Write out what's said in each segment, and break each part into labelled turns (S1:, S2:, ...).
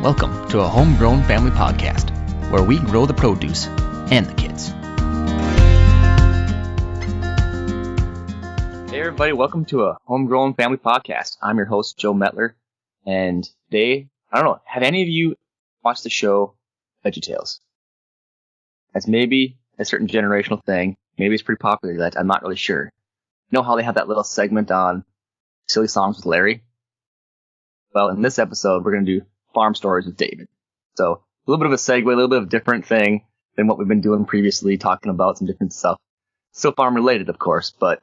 S1: Welcome to a homegrown family podcast where we grow the produce and the kids. Hey everybody, welcome to a homegrown family podcast. I'm your host, Joe Metler, and today, I don't know, have any of you watched the show VeggieTales? That's maybe a certain generational thing. Maybe it's pretty popular that I'm not really sure. You know how they have that little segment on Silly Songs with Larry? Well, in this episode, we're going to do farm stories with David. So a little bit of a segue, a little bit of a different thing than what we've been doing previously, talking about some different stuff. Still farm related, of course, but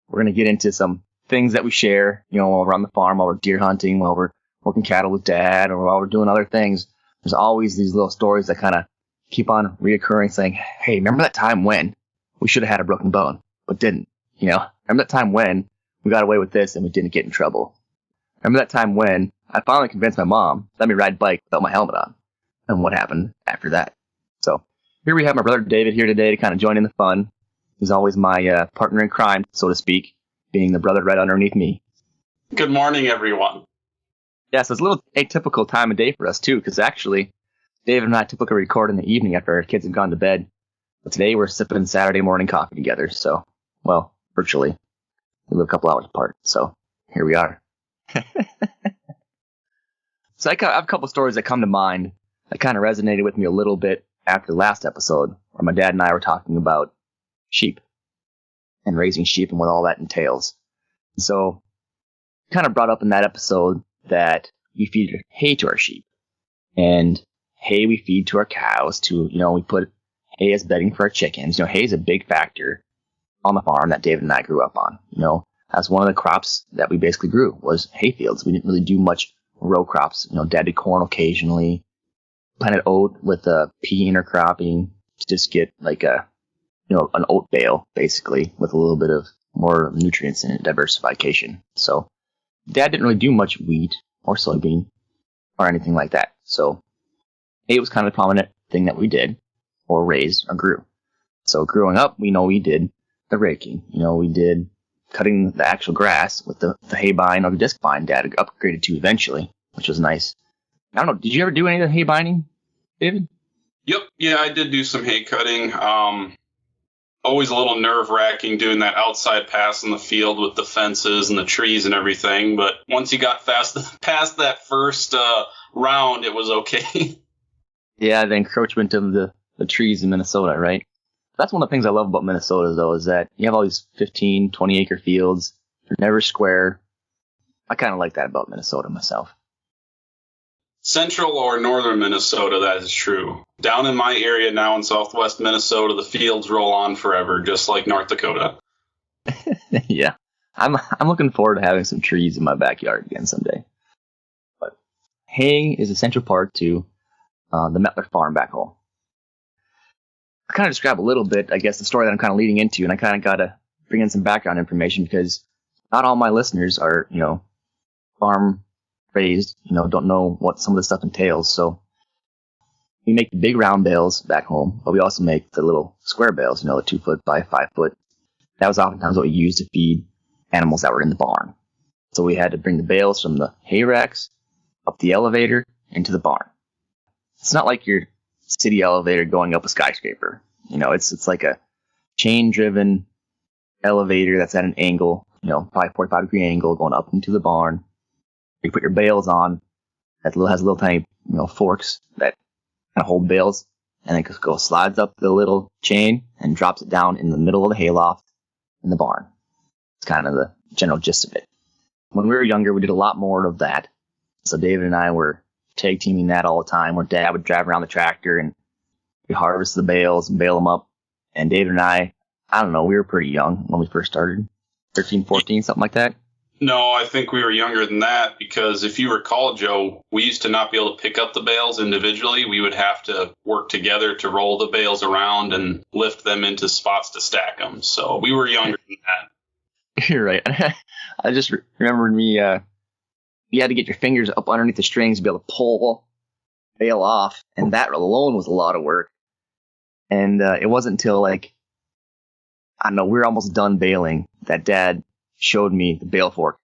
S1: we're going to get into some things that we share, you know, while we're on the farm, while we're deer hunting, while we're working cattle with Dad, or while we're doing other things. There's always these little stories that kind of keep on reoccurring, saying, hey, remember that time when we should have had a broken bone, but didn't? You know, remember that time when we got away with this and we didn't get in trouble? Remember that time when I finally convinced my mom to let me ride a bike without my helmet on? And what happened after that? So here we have my brother David here today to kind of join in the fun. He's always my partner in crime, so to speak, being the brother right underneath me.
S2: Good morning, everyone.
S1: Yeah, so it's a little atypical time of day for us, too, because actually, David and I typically record in the evening after our kids have gone to bed. But today we're sipping Saturday morning coffee together, so, well, virtually. We live a couple hours apart, so here we are. So I have a couple stories that come to mind that kind of resonated with me a little bit after the last episode, where my dad and I were talking about sheep and raising sheep and what all that entails. So kind of brought up in that episode that we feed hay to our sheep, and hay we feed to our cows, we put hay as bedding for our chickens. You know, hay is a big factor on the farm that David and I grew up on. You know, that's one of the crops that we basically grew was hay fields. We didn't really do much row crops. You know, Dad did corn occasionally, planted oat with a pea intercropping to just get like an oat bale basically with a little bit of more nutrients in it, diversification. So Dad didn't really do much wheat or soybean or anything like that. So hay was kind of a prominent thing that we did or raised or grew. So growing up, we did the raking. You know, we did cutting the actual grass with the hay bine or the disc bine Dad upgraded to eventually, which was nice. I don't know, did you ever do any of the hay binding, David?
S2: Yep, yeah, I did do some hay cutting. Always a little nerve-wracking doing that outside pass in the field with the fences and the trees and everything, but once you got past that first round, it was okay.
S1: Yeah, the encroachment of the trees in Minnesota, right? That's one of the things I love about Minnesota, though, is that you have all these 15, 20-acre fields. They're never square. I kind of like that about Minnesota myself.
S2: Central or northern Minnesota, that is true. Down in my area now in southwest Minnesota, the fields roll on forever, just like North Dakota.
S1: Yeah, I'm looking forward to having some trees in my backyard again someday. But haying is a central part to the Metler farm back home. I kind of describe a little bit, I guess, the story that I'm kind of leading into, and I kind of got to bring in some background information because not all my listeners are, farm raised, don't know what some of this stuff entails. So we make the big round bales back home, but we also make the little square bales, the 2 foot by 5 foot. That was oftentimes what we used to feed animals that were in the barn. So we had to bring the bales from the hay racks up the elevator into the barn. It's not like your city elevator going up a skyscraper. It's like a chain-driven elevator that's at an angle, probably 45-degree angle going up into the barn. You put your bales on. That has little tiny, forks that kind of hold bales, and then slides up the little chain and drops it down in the middle of the hayloft in the barn. It's kind of the general gist of it. When we were younger, we did a lot more of that. So David and I were tag teaming that all the time, where Dad would drive around the tractor and we harvest the bales and bale them up. And David and I don't know, we were pretty young when we first started, 13, 14, something like that.
S2: No, I think we were younger than that because if you recall, Joe, we used to not be able to pick up the bales individually. We would have to work together to roll the bales around and lift them into spots to stack them. So we were younger than that.
S1: You're right. I just remembered you had to get your fingers up underneath the strings to be able to pull bale off, and that alone was a lot of work. And it wasn't until we were almost done baling that Dad showed me the bale fork.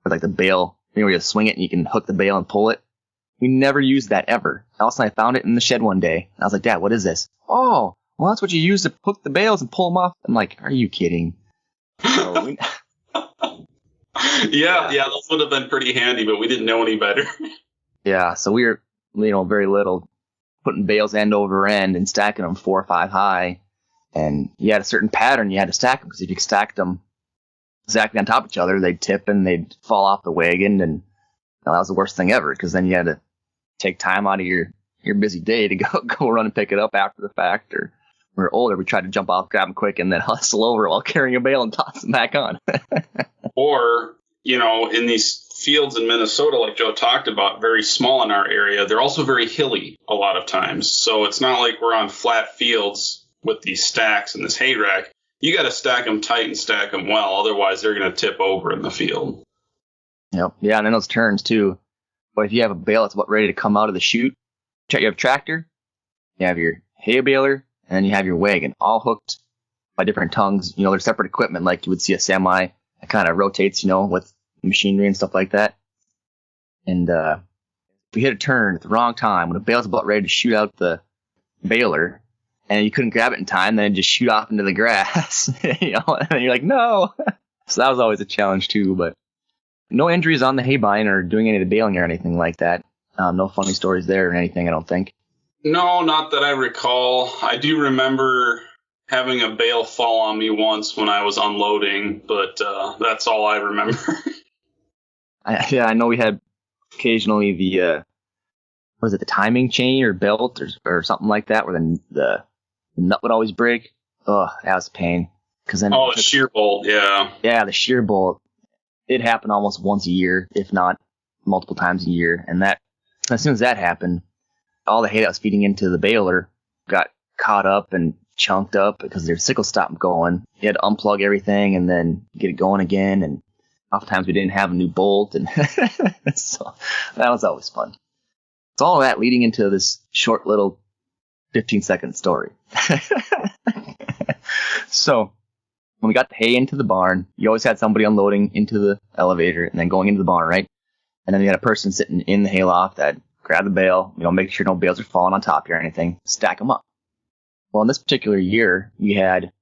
S1: With the bale, where you swing it and you can hook the bale and pull it. We never used that ever. All of a sudden, I found it in the shed one day. And I was like, Dad, what is this? Oh, well, that's what you use to hook the bales and pull them off. I'm like, are you kidding? So
S2: yeah, those would have been pretty handy, but we didn't know any better.
S1: yeah, so we were, very little, putting bales end over end and stacking them 4 or 5 high. And you had a certain pattern you had to stack them, because if you stacked them exactly on top of each other, they'd tip and they'd fall off the wagon. And that was the worst thing ever, because then you had to take time out of your busy day to go run and pick it up after the fact. Or when we were older, we tried to jump off, grab them quick, and then hustle over while carrying a bale and toss them back on.
S2: Or, in these fields in Minnesota, like Joe talked about, very small in our area, they're also very hilly a lot of times. So it's not like we're on flat fields with these stacks and this hay rack. You got to stack them tight and stack them well. Otherwise, they're going to tip over in the field.
S1: Yep. Yeah, and in those turns, too. But if you have a bale that's about ready to come out of the chute, you have a tractor, you have your hay baler, and then you have your wagon, all hooked by different tongues. They're separate equipment, like you would see a semi that kind of rotates, with machinery and stuff like that. And if we hit a turn at the wrong time, when a bale's about ready to shoot out the baler, and you couldn't grab it in time, then it'd just shoot off into the grass, and you're like, no. So that was always a challenge, too, but no injuries on the hay bine or doing any of the baling or anything like that. No funny stories there or anything, I don't think.
S2: No, not that I recall. I do remember having a bale fall on me once when I was unloading, but that's all I remember.
S1: I know we had occasionally the the timing chain or belt or something like that, where the nut would always break. Oh, that was a pain. Then
S2: the shear bolt, yeah.
S1: Yeah, the shear bolt. It happened almost once a year, if not multiple times a year. And as soon as that happened, all the hay that was feeding into the baler got caught up and chunked up because their sickle stopped going. You had to unplug everything and then get it going again. And oftentimes we didn't have a new bolt. And so that was always fun. It's all of that leading into this short little 15-second story. So when we got the hay into the barn, you always had somebody unloading into the elevator and then going into the barn, right? And then you had a person sitting in the hayloft that grabbed the bale, make sure no bales are falling on top of you or anything, stack them up. Well, in this particular year, we had a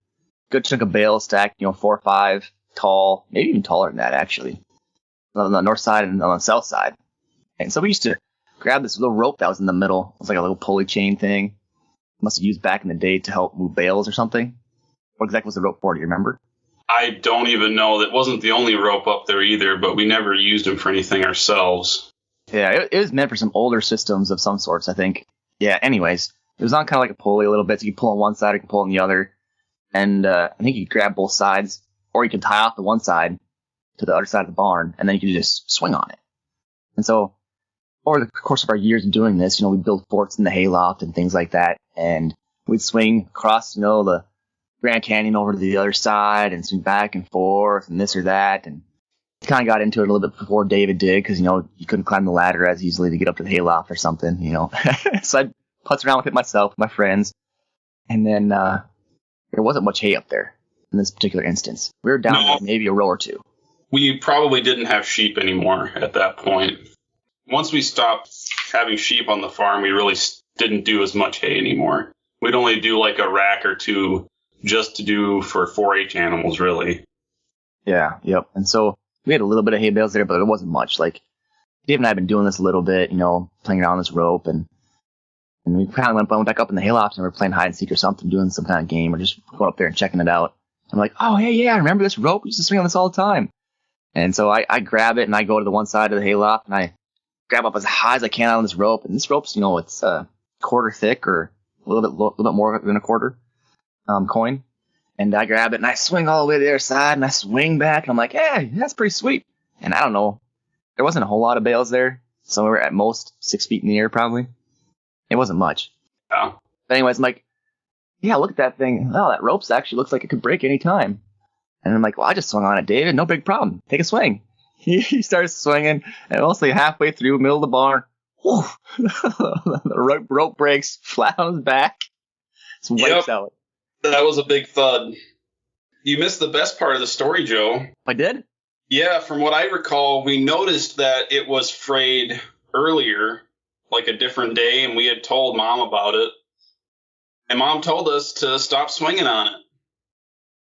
S1: good chunk of bales stacked, 4 or 5 tall, maybe even taller than that, actually, on the north side and on the south side. And so we used to grab this little rope that was in the middle. It was like a little pulley chain thing. Must have used back in the day to help move bales or something. What exactly was the rope for? Do you remember?
S2: I don't even know. That wasn't the only rope up there either, but we never used them for anything ourselves.
S1: Yeah, it was meant for some older systems of some sorts, I think. Yeah, anyways, it was on kind of like a pulley a little bit, so you can pull on one side, you can pull on the other. And I think you could grab both sides, or you can tie off the one side to the other side of the barn, and then you can just swing on it. And so over the course of our years of doing this, we'd build forts in the hayloft and things like that, and we'd swing across, the Grand Canyon over to the other side and swing back and forth and this or that. And kind of got into it a little bit before David did, because, you couldn't climb the ladder as easily to get up to the hayloft or something, So I'd putz around with it myself, with my friends. And then there wasn't much hay up there in this particular instance. We were down like maybe a row or two.
S2: We probably didn't have sheep anymore at that point. Once we stopped having sheep on the farm, we really didn't do as much hay anymore. We'd only do like a rack or two just to do for 4-H animals, really.
S1: Yeah, yep. And so we had a little bit of hay bales there, but it wasn't much. Like, Dave and I have been doing this a little bit, playing around this rope, and we kind of went back up in the hayloft and we were playing hide and seek or something, doing some kind of game, or just going up there and checking it out. I'm like, oh, hey, yeah, I remember this rope. We used to swing on this all the time. And so I grab it and I go to the one side of the hayloft and I grab up as high as I can on this rope. And this rope's, it's a quarter thick or a little bit more than a quarter coin. And I grab it and I swing all the way to the other side and I swing back and I'm like, hey, that's pretty sweet. And I don't know, there wasn't a whole lot of bales there. So we were at most 6 feet in the air probably. It wasn't much.
S2: Yeah.
S1: But anyways, I'm like, yeah, look at that thing. Oh, that rope's actually looks like it could break any time. And I'm like, well, I just swung on it, David. No big problem. Take a swing. He starts swinging, and mostly halfway through, middle of the barn, the rope breaks flat on his back. Just wipes out.
S2: That was a big thud. You missed the best part of the story, Joe.
S1: I did?
S2: Yeah, from what I recall, we noticed that it was frayed earlier, like a different day, and we had told Mom about it. And Mom told us to stop swinging on it.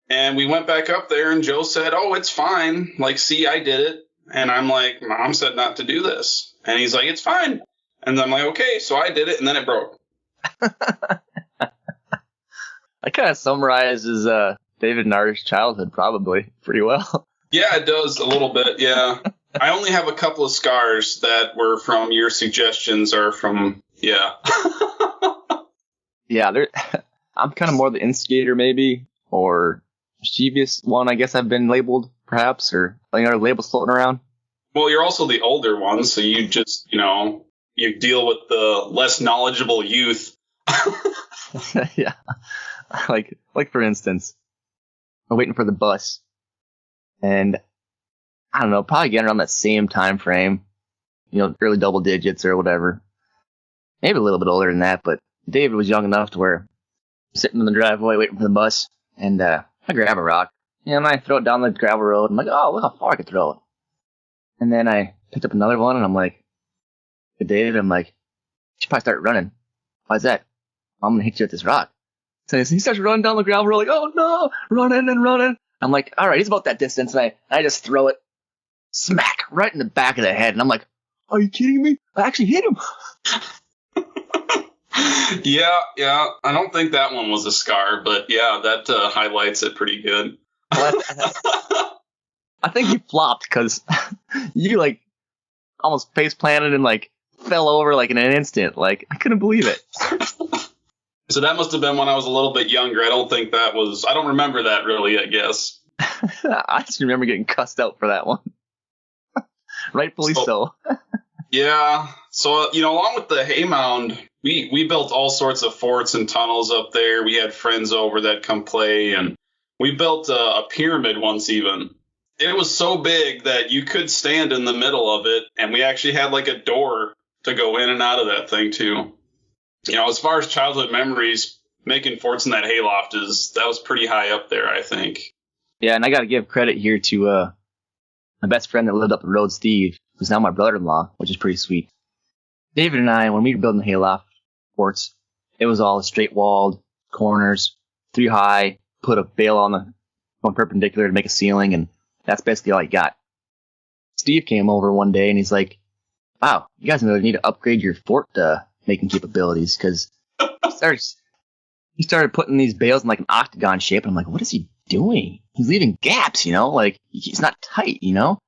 S2: And we went back up there, and Joe said, "Oh, it's fine. Like, see, I did it." And I'm like, "Mom said not to do this." And he's like, "It's fine." And I'm like, "Okay." So I did it, and then it broke.
S1: That kind of summarizes David and our childhood probably pretty well.
S2: Yeah, it does a little bit. Yeah. I only have a couple of scars that were from your suggestions or from, yeah.
S1: Yeah, I'm kind of more the instigator maybe, or mischievous one, I guess I've been labeled, perhaps, or any other labels floating around.
S2: Well, you're also the older one, so you just, you deal with the less knowledgeable youth.
S1: Yeah. Like for instance, I'm waiting for the bus, and I don't know, probably getting around that same time frame, early double digits or whatever. Maybe a little bit older than that, but David was young enough to where I'm sitting in the driveway waiting for the bus, and I grab a rock, and I throw it down the gravel road. I'm like, oh, look how far I could throw it. And then I picked up another one, and I'm like, to David, I'm like, you should probably start running. Why's that? I'm going to hit you with this rock. So he starts running down the gravel road, like, oh no, running and running. I'm like, all right, he's about that distance, and I just throw it smack right in the back of the head, and I'm like, are you kidding me? I actually hit him.
S2: Yeah. I don't think that one was a scar, but yeah, that highlights it pretty good.
S1: I think you flopped because you like almost face planted and like fell over like in an instant. Like I couldn't believe it.
S2: So that must have been when I was a little bit younger. I don't remember that really, I guess.
S1: I just remember getting cussed out for that one. Rightfully so.
S2: Yeah. So, along with the hay mound, we built all sorts of forts and tunnels up there. We had friends over that come play, and we built a pyramid once even. It was so big that you could stand in the middle of it, and we actually had like a door to go in and out of that thing too. As far as childhood memories, making forts in that hayloft that was pretty high up there, I think.
S1: Yeah, and I got to give credit here to my best friend that lived up the road, Steve, who's now my brother-in-law, which is pretty sweet. David and I, when we were building the hayloft forts, it was all straight-walled, corners, 3 high, put a bale on the one perpendicular to make a ceiling, and that's basically all you got. Steve came over one day, and he's like, wow, you guys really need to upgrade your fort making capabilities, because he started putting these bales in like an octagon shape, and I'm like, what is he doing? He's leaving gaps, like he's not tight, And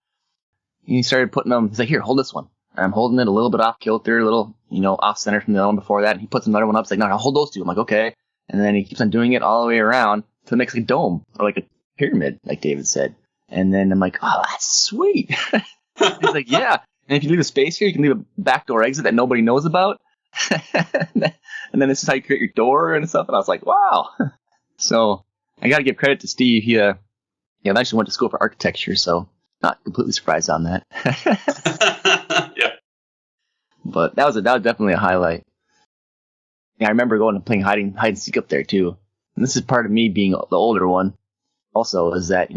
S1: he started putting them, he's like, here, hold this one. And I'm holding it a little bit off kilter, a little, off center from the other one before that, and he puts another one up, he's like, no, hold those two. I'm like, okay. And then he keeps on doing it all the way around till it makes like a dome, or like a pyramid, like David said. And then I'm like, oh, that's sweet. He's like, yeah. And if you leave a space here, you can leave a backdoor exit that nobody knows about. And then this is how you create your door and stuff. And I was like, wow. So I got to give credit to Steve. He eventually went to school for architecture, so not completely surprised on that.
S2: Yeah.
S1: But that was definitely a highlight. Yeah, I remember going and playing hide and seek up there too. And this is part of me being the older one. Also, is that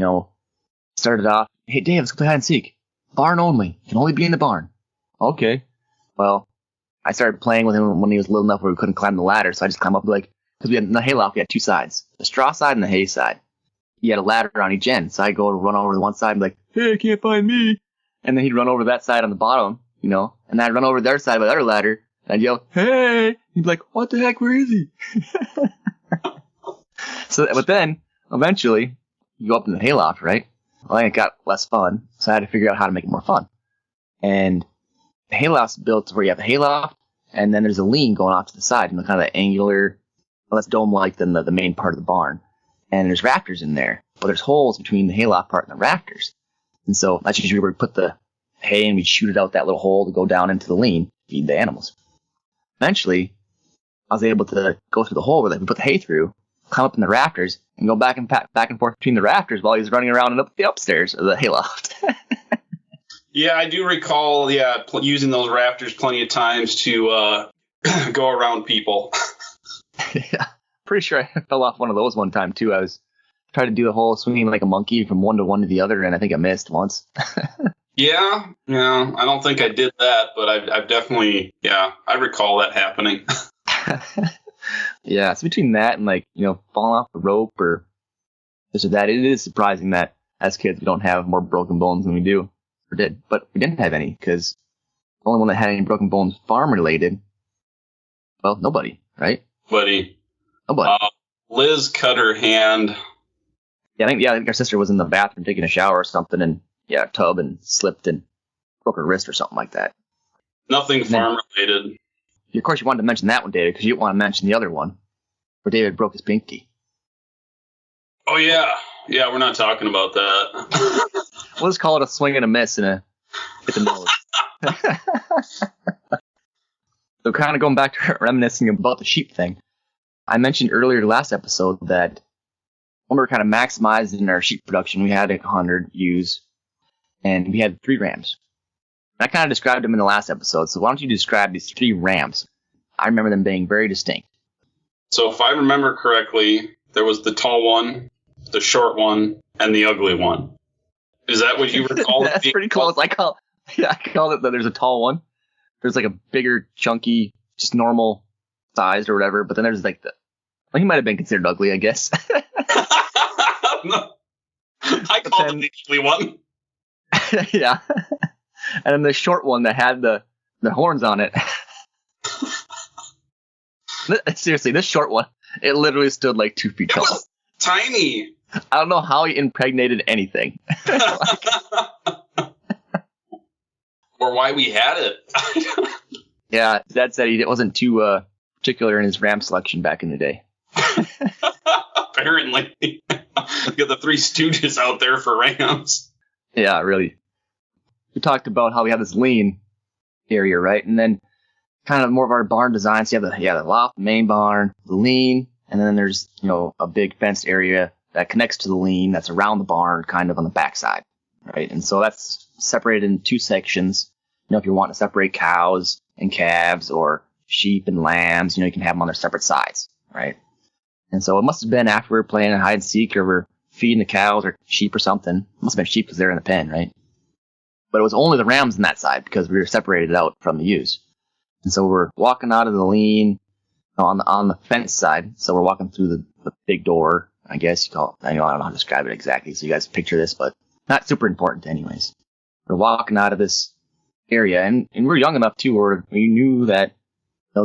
S1: started off, hey Dave, let's go play hide and seek. Barn only. You can only be in the barn. Okay. Well, I started playing with him when he was little enough where we couldn't climb the ladder, so I just climbed up because we had in the hayloft, we had 2 sides, the straw side and the hay side. He had a ladder on each end, so I'd go run over to one side and be like, hey, I can't find me. And then he'd run over to that side on the bottom, and I'd run over to the other side by the other ladder, and I'd yell, hey! He'd be like, what the heck, where is he? But then, eventually, you go up in the hayloft, right? Well, it got less fun, so I had to figure out how to make it more fun. And the hayloft's built where you have the hayloft, and then there's a lean going off to the side, kind of that angular, less dome-like than the main part of the barn. And there's rafters in there, but there's holes between the hayloft part and the rafters. And so that's usually where we put the hay and we'd shoot it out that little hole to go down into the lean, feed the animals. Eventually, I was able to go through the hole where we put the hay through, climb up in the rafters, and go back and forth between the rafters while he's running around and up the upstairs of the hayloft.
S2: Yeah, I do recall, using those rafters plenty of times to go around people.
S1: Yeah, pretty sure I fell off one of those one time too. I was trying to do the whole swinging like a monkey from one to the other, and I think I missed once.
S2: Yeah, yeah. I don't think I did that, but I've definitely, yeah, I recall that happening.
S1: Yeah, it's between that and like, falling off the rope or this or that. It is surprising that as kids we don't have more broken bones than we do or did, but we didn't have any because the only one that had any broken bones farm related, well, nobody, right?
S2: Buddy,
S1: Nobody.
S2: Liz cut her hand.
S1: I think our sister was in the bathroom taking a shower or something, and tub and slipped and broke her wrist or something like that.
S2: Nothing farm related.
S1: Of course, you wanted to mention that one, David, because you didn't want to mention the other one where David broke his pinky.
S2: Oh yeah, yeah. We're not talking about that.
S1: We'll just call it a swing and a miss and a hit the nose. So kind of going back to reminiscing about the sheep thing, I mentioned earlier last episode that when we were kind of maximizing our sheep production, we had 100 ewes, and we had 3 rams. And I kind of described them in the last episode, so why don't you describe these 3 rams? I remember them being very distinct.
S2: So if I remember correctly, there was the tall one, the short one, and the ugly one. Is that what you recall?
S1: That's pretty close. I call it that there's a tall one. There's like a bigger, chunky, just normal sized or whatever. But then there's like he might have been considered ugly, I guess.
S2: No. I called it the ugly one.
S1: Yeah. And then the short one that had the horns on it. Seriously, this short one, it literally stood like 2 feet tall.
S2: It was tiny.
S1: I don't know how he impregnated anything.
S2: Or why we had it.
S1: Yeah, Dad said he wasn't too particular in his ram selection back in the day.
S2: Apparently. Got the 3 Stooges out there for rams.
S1: Yeah, really. We talked about how we have this lean area, right? And then kind of more of our barn designs. You have the loft, main barn, the lean, and then there's, a big fenced area that connects to the lean that's around the barn, kind of on the backside, right? And so that's separated in 2 sections. If you want to separate cows and calves or sheep and lambs, you can have them on their separate sides, right? And so it must have been after we were playing hide and seek or we're feeding the cows or sheep or something. It must have been sheep because they're in the pen, right? But it was only the rams on that side because we were separated out from the ewes. And so we're walking out of the lean on the fence side. So we're walking through the big door, I guess you call it. I don't know how to describe it exactly, so you guys picture this, but not super important anyways. We're walking out of this area, and we're young enough too, where we knew that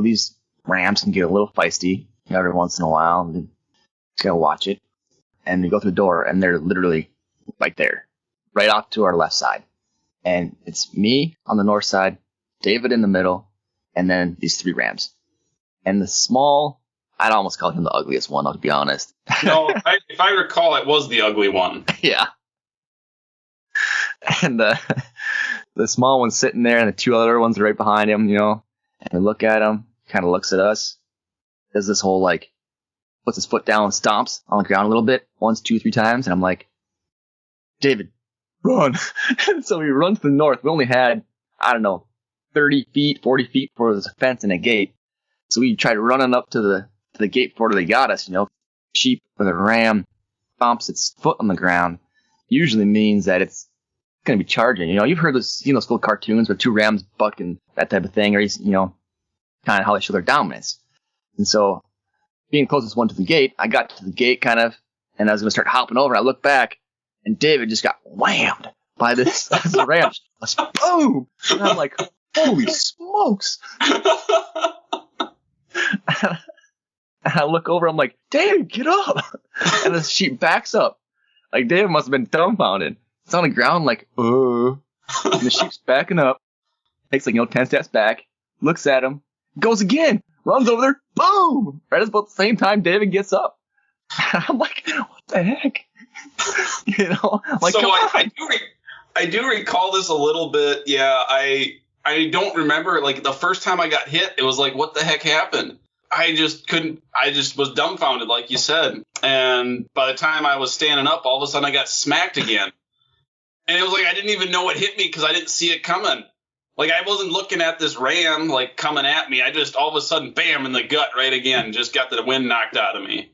S1: these rams can get a little feisty every once in a while, and just gotta watch it. And we go through the door, and they're literally right there, right off to our left side. And it's me on the north side, David in the middle, and then these 3 rams. And the small, I'd almost call him the ugliest one, to be honest.
S2: No, if I recall, it was the ugly one.
S1: Yeah. And the small one's sitting there, and the 2 other ones are right behind him, and we look at him, kind of looks at us, does this whole, puts his foot down and stomps on the ground a little bit, 1, 2, 3 times, and I'm like, David, run. So we run to the north. We only had, 30 feet, 40 feet before there's a fence and a gate. So we tried running up to the gate before they got us, sheep or the ram stomps its foot on the ground, usually means that it's going to be charging. You've heard those little cartoons where 2 rams buck and that type of thing, or, kind of how they show their dominance. And so being closest one to the gate, I got to the gate kind of, and I was going to start hopping over. I looked back, and David just got whammed by this ram. Boom! And I'm like, holy smokes! And I look over, I'm like, David, get up! And the sheep backs up. Like, David must have been dumbfounded. It's on the ground, like, And the sheep's backing up, takes 10 steps back, looks at him, goes again, runs over there, boom! Right at about the same time David gets up. I'm like, what the heck? Like,
S2: so
S1: come on.
S2: I do recall this a little bit. Yeah, I don't remember, the first time I got hit, it was like, what the heck happened? I just was dumbfounded, like you said. And by the time I was standing up, all of a sudden I got smacked again. And it was like I didn't even know it hit me because I didn't see it coming. I wasn't looking at this ram, coming at me. I just, all of a sudden, bam, in the gut right again. Just got the wind knocked out of me.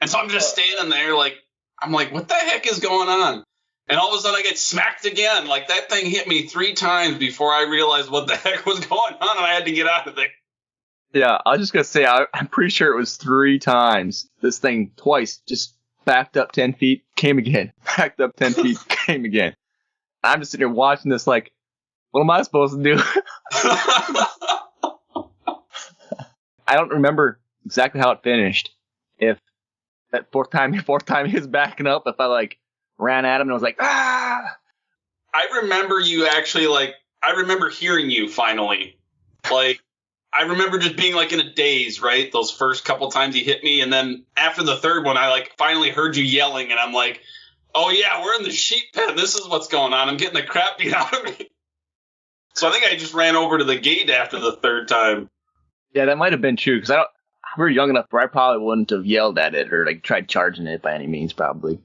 S2: And so I'm just standing there, I'm like, what the heck is going on? And all of a sudden I get smacked again. Like that thing hit me 3 times before I realized what the heck was going on, and I had to get out of there.
S1: Yeah, I was just going to say, I'm pretty sure it was 3 times. This thing twice just backed up 10 feet, came again. Backed up 10 feet, came again. I'm just sitting here watching this like, what am I supposed to do? I don't remember exactly how it finished. If that fourth time he was backing up, if I like ran at him and I was like, ah!
S2: I remember you actually I remember hearing you finally. Like, I remember just being like in a daze, right? Those first couple times he hit me. And then after the third one, I like finally heard you yelling and I'm like, oh yeah, we're in the sheep pen. This is what's going on. I'm getting the crap beat out of me. So I think I just ran over to the gate after the third time.
S1: Yeah, that might have been true because we were young enough where I probably wouldn't have yelled at it or like tried charging it by any means, probably.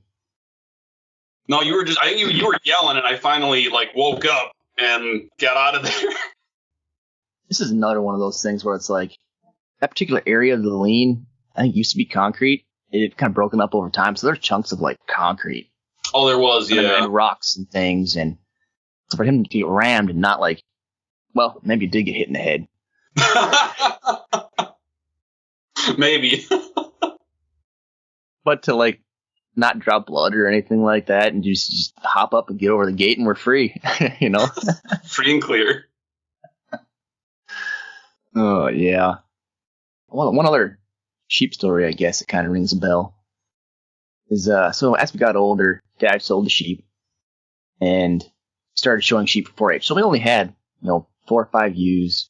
S2: No, I think you were yelling and I finally like woke up and got out of there.
S1: This is another one of those things where it's like that particular area of the lean, I think used to be concrete. It had kind of broken up over time. So there's chunks of like concrete.
S2: Oh, there was, yeah.
S1: And rocks and things. And so for him to get rammed and not like, well, maybe he did get hit in the head.
S2: Maybe.
S1: But to like not drop blood or anything like that and just hop up and get over the gate and we're free, you know?
S2: Free and clear.
S1: Oh, yeah. Well, one other sheep story, I guess, it kind of rings a bell. Is so as we got older, Dad sold the sheep and started showing sheep for 4-H. So we only had, 4 or 5 ewes.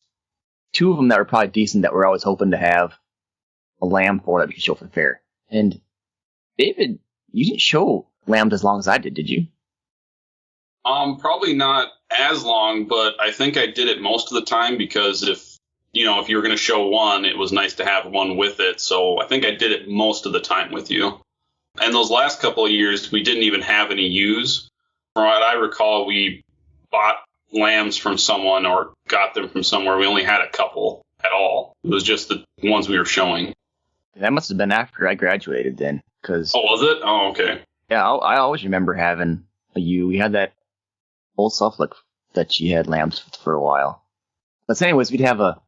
S1: 2 of them that were probably decent that we're always hoping to have a lamb for that we could show for the fair. And David, you didn't show lambs as long as I did you?
S2: Probably not as long, but I think I did it most of the time because if you were going to show one, it was nice to have one with it. So I think I did it most of the time with you. And those last couple of years, we didn't even have any ewes. From what I recall, we bought lambs from someone or got them from somewhere. We only had a couple at all. It was just the ones we were showing.
S1: That must have been after I graduated then.
S2: Oh, was it? Oh, okay.
S1: Yeah, I always remember having a ewe. We had that old Suffolk that she had lambs for a while. But anyways, we'd have a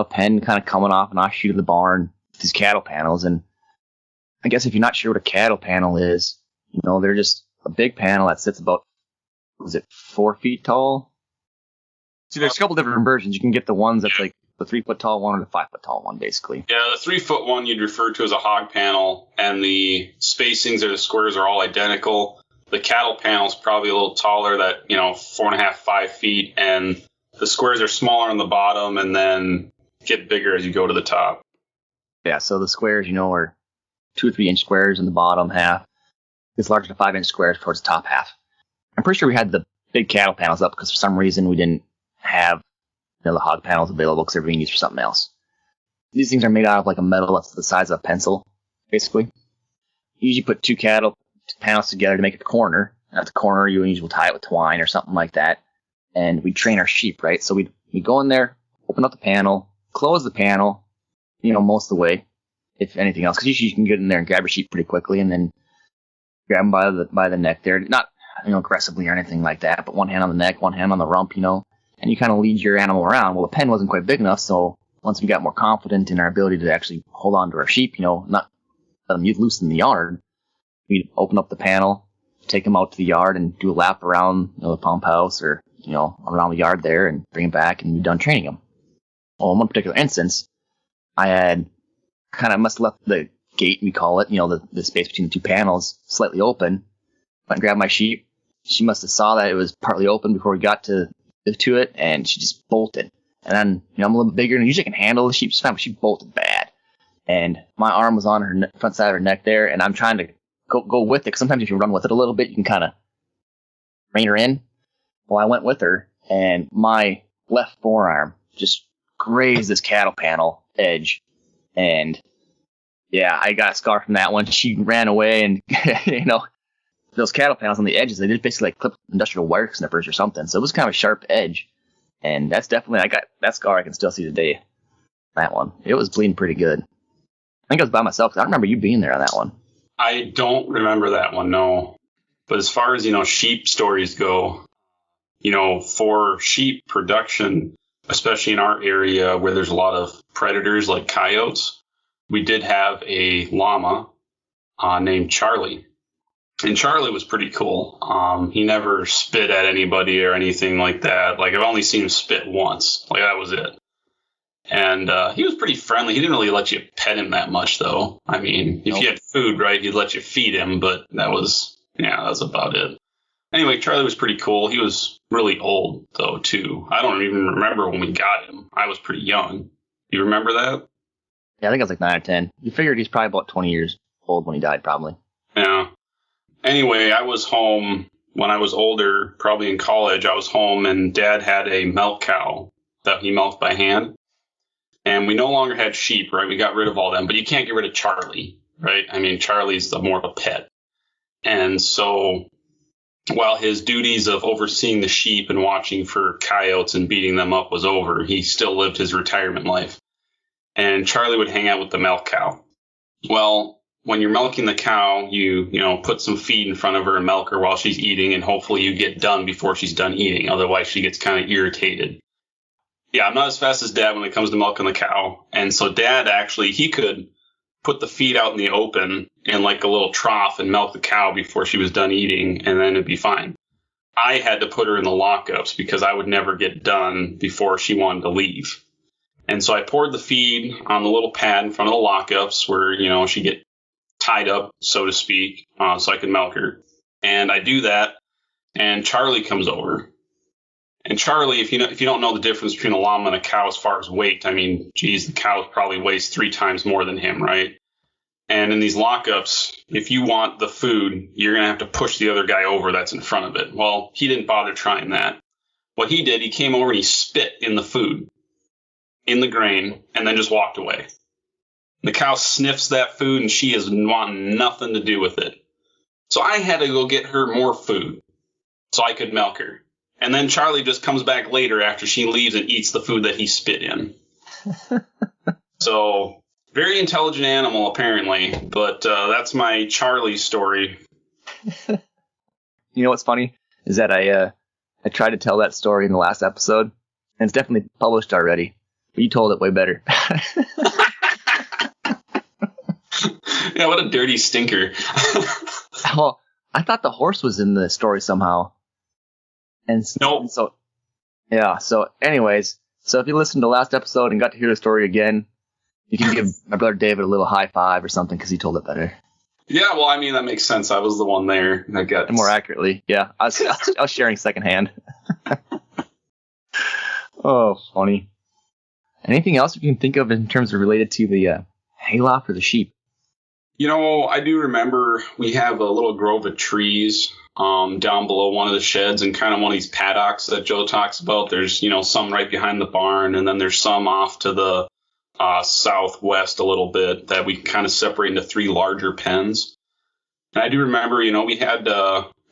S1: pen kind of coming off an offshoot of the barn with these cattle panels. And I guess if you're not sure what a cattle panel is, they're just a big panel that sits about, 4 feet tall? See, there's a couple different versions. You can get the ones that's like the 3-foot tall one or the 5-foot tall one, basically.
S2: Yeah, the 3-foot one you'd refer to as a hog panel, and the spacings or the squares are all identical. The cattle panel's probably a little taller, that 4.5, 5 feet, and the squares are smaller on the bottom and then get bigger as you go to the top.
S1: Yeah, so the squares, are 2 or 3 inch squares in the bottom half. It's larger than 5 inch squares towards the top half. I'm pretty sure we had the big cattle panels up because for some reason we didn't have the hog panels available because they were being used for something else. These things are made out of like a metal that's the size of a pencil, basically. You usually put 2 cattle panels together to make it a corner. At the corner, you usually tie it with twine or something like that. And we train our sheep, right? So we go in there, open up the panel, close the panel, most of the way, if anything else. Because usually you can get in there and grab your sheep pretty quickly and then grab them by the neck there. Not, aggressively or anything like that, but one hand on the neck, one hand on the rump, and you kind of lead your animal around. Well, the pen wasn't quite big enough, so once we got more confident in our ability to actually hold on to our sheep, not let them loose in the yard, we'd open up the panel, take them out to the yard and do a lap around the pump house or, around the yard there and bring them back and be done training them. Well, in one particular instance, I had kind of must have left the gate, we call it, the space between the 2 panels slightly open. Went and grabbed my sheep. She must have saw that it was partly open before we got to it, and she just bolted. And then, I'm a little bit bigger, and usually I can handle the sheep just fine, but she bolted bad. And my arm was on her front side of her neck there, and I'm trying to go with it, because sometimes if you run with it a little bit, you can kind of rein her in. Well, I went with her, and my left forearm just grazed this cattle panel edge. And, yeah, I got a scar from that one. She ran away, and, those cattle panels on the edges, they just basically like clip industrial wire snippers or something. So it was kind of a sharp edge. And that's definitely, I got that scar I can still see today. That one. It was bleeding pretty good. I think I was by myself because I don't remember you being there on that one.
S2: I don't remember that one, no. But as far as, sheep stories go, for sheep production, especially in our area where there's a lot of predators like coyotes, we did have a llama named Charlie. And Charlie was pretty cool. He never spit at anybody or anything like that. Like, I've only seen him spit once. Like, that was it. And he was pretty friendly. He didn't really let you pet him that much, though. I mean, if you had food, right, he'd let you feed him, but that was about it. Anyway, Charlie was pretty cool. He was really old, though, too. I don't even remember when we got him. I was pretty young. Do you remember that?
S1: Yeah, I think I was like 9 or 10. You figured he's probably about 20 years old when he died, probably.
S2: Yeah. Anyway, I was home when I was older, probably in college. I was home, and Dad had a milk cow that he milked by hand. And we no longer had sheep, right? We got rid of all them, but you can't get rid of Charlie, right? I mean, Charlie's more of a pet. And so while his duties of overseeing the sheep and watching for coyotes and beating them up was over, he still lived his retirement life. And Charlie would hang out with the milk cow. Well, when you're milking the cow, you put some feed in front of her and milk her while she's eating, and hopefully you get done before she's done eating. Otherwise, she gets kind of irritated. Yeah, I'm not as fast as Dad when it comes to milking the cow. And so Dad actually, he could put the feed out in the open in like a little trough and milk the cow before she was done eating, and then it'd be fine. I had to put her in the lockups because I would never get done before she wanted to leave. And so I poured the feed on the little pad in front of the lockups where, she'd get tied up, so to speak, so I could milk her. And I do that, and Charlie comes over. And Charlie, if you don't know the difference between a llama and a cow as far as weight, I mean, geez, the cow probably weighs 3 times more than him, right? And in these lockups, if you want the food, you're going to have to push the other guy over that's in front of it. Well, he didn't bother trying that. What he did, he came over and he spit in the food, in the grain, and then just walked away. The cow sniffs that food, and she is wanting nothing to do with it. So I had to go get her more food so I could milk her. And then Charlie just comes back later after she leaves and eats the food that he spit in. So, very intelligent animal, apparently. But that's my Charlie story.
S1: You know what's funny? Is that I tried to tell that story in the last episode, and it's definitely published already. But you told it way better.
S2: Yeah, what a dirty stinker.
S1: Well, I thought the horse was in the story somehow. And
S2: nope.
S1: So, yeah. So, anyways, if you listened to the last episode and got to hear the story again, you can give my brother David a little high five or something because he told it better.
S2: Yeah, well, I mean, that makes sense. I was the one there that got...
S1: And more accurately, yeah. I was sharing secondhand. Oh, funny. Anything else you can think of in terms of related to the hayloft or the sheep?
S2: I do remember we have a little grove of trees down below one of the sheds and kind of one of these paddocks that Joe talks about. There's, some right behind the barn, and then there's some off to the southwest a little bit that we kind of separate into 3 larger pens. And I do remember, we had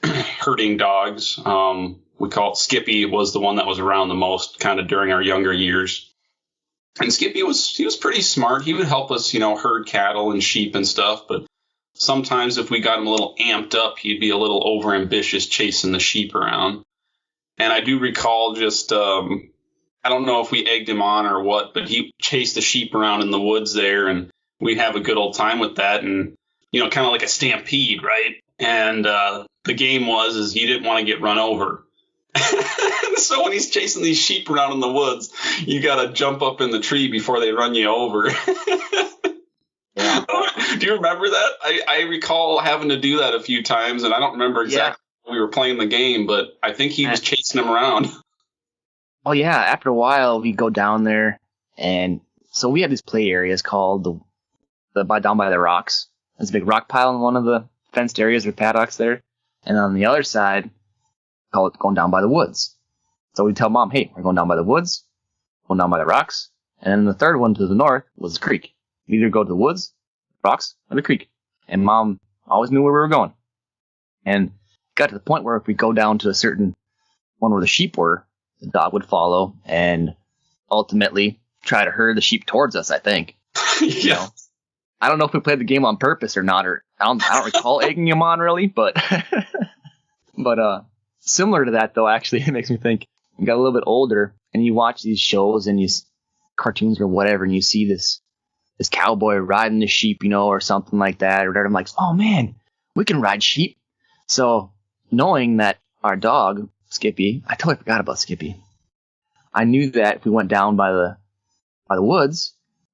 S2: herding dogs. We call it Skippy, was the one that was around the most kind of during our younger years. And Skippy was pretty smart. He would help us, herd cattle and sheep and stuff. But sometimes if we got him a little amped up, he'd be a little overambitious chasing the sheep around. And I do recall just, I don't know if we egged him on or what, but he chased the sheep around in the woods there, and we'd have a good old time with that. And, kind of like a stampede, right? And the game is you didn't want to get run over. So when he's chasing these sheep around in the woods, you got to jump up in the tree before they run you over. Yeah. Do you remember that? I recall having to do that a few times, and I don't remember exactly how we were playing the game, but I think he was chasing them around.
S1: Oh, yeah. After a while, we go down there, and so we had these play areas called down by the rocks. There's a big rock pile in one of the fenced areas or paddocks there, and on the other side, call it going down by the woods. So we tell Mom, hey, we're going down by the woods, going down by the rocks, and then the third one to the north was the creek. We either go to the woods, rocks, or the creek. And Mom always knew where we were going. And it got to the point where if we go down to a certain one where the sheep were, the dog would follow and ultimately try to herd the sheep towards us, I think.
S2: Yeah.
S1: I don't know if we played the game on purpose or not, or I don't recall egging him on really, but But similar to that, though, actually, it makes me think. You got a little bit older, and you watch these shows and cartoons or whatever, and you see this cowboy riding the sheep, or something like that, or whatever. I'm like, oh man, we can ride sheep. So knowing that our dog Skippy, I totally forgot about Skippy. I knew that if we went down by the woods,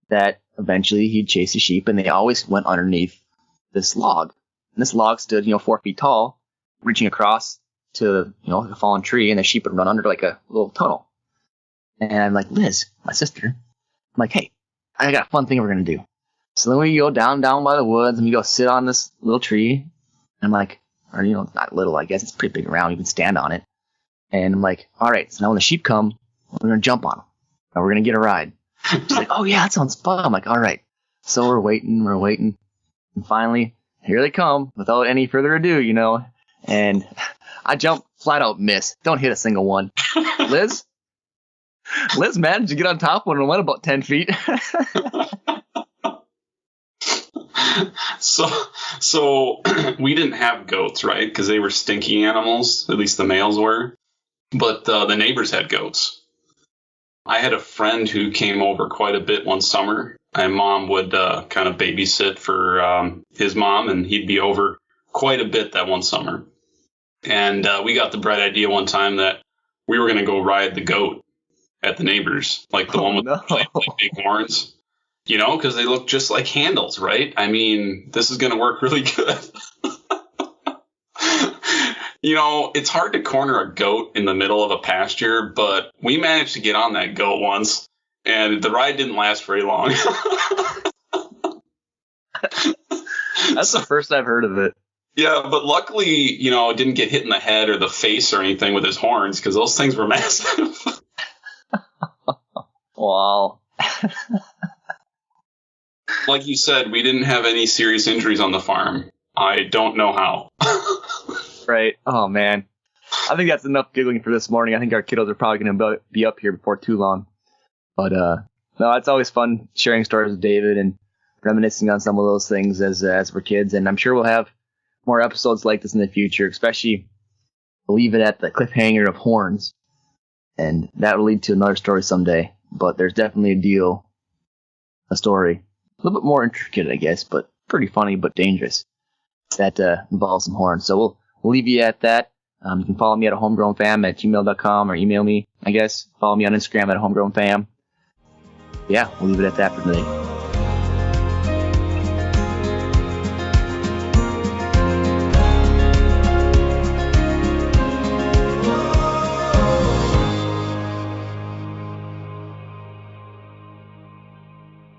S1: that eventually he'd chase the sheep, and they always went underneath this log. And this log stood, 4 feet tall, reaching across to, a fallen tree, and the sheep would run under like a little tunnel. And I'm like, Liz, my sister, I'm like, hey, I got a fun thing we're going to do. So then we go down by the woods, and we go sit on this little tree. And I'm like, or, not little, I guess. It's pretty big around. You can stand on it. And I'm like, all right, so now when the sheep come, we're going to jump on them. And we're going to get a ride. She's like, oh, yeah, that sounds fun. I'm like, all right. So we're waiting. And finally, here they come without any further ado, And I jump, flat out miss. Don't hit a single one. Liz managed to get on top of one and went about 10 feet.
S2: So we didn't have goats, right? Because they were stinky animals. At least the males were. But the neighbors had goats. I had a friend who came over quite a bit one summer. My mom would kind of babysit for his mom, and he'd be over quite a bit that one summer. And we got the bright idea one time that we were going to go ride the goat at the neighbors, like the one with the big horns, because they look just like handles, right? I mean, this is going to work really good. It's hard to corner a goat in the middle of a pasture, but we managed to get on that goat once, and the ride didn't last very long.
S1: That's the first I've heard of it.
S2: Yeah, but luckily, it didn't get hit in the head or the face or anything with his horns, because those things were massive.
S1: Wow.
S2: Like you said, we didn't have any serious injuries on the farm. I don't know how.
S1: Right. Oh, man. I think that's enough giggling for this morning. I think our kiddos are probably going to be up here before too long. But no, it's always fun sharing stories with David and reminiscing on some of those things as we're kids. And I'm sure we'll have more episodes like this in the future, especially we'll leave it at the cliffhanger of horns. And that will lead to another story someday. But there's definitely a story. A little bit more intricate, I guess, but pretty funny but dangerous. That involves some horns. So we'll leave you at that. You can follow me at homegrownfam@gmail.com or email me, I guess. Follow me on Instagram at homegrownfam. Yeah, we'll leave it at that for today.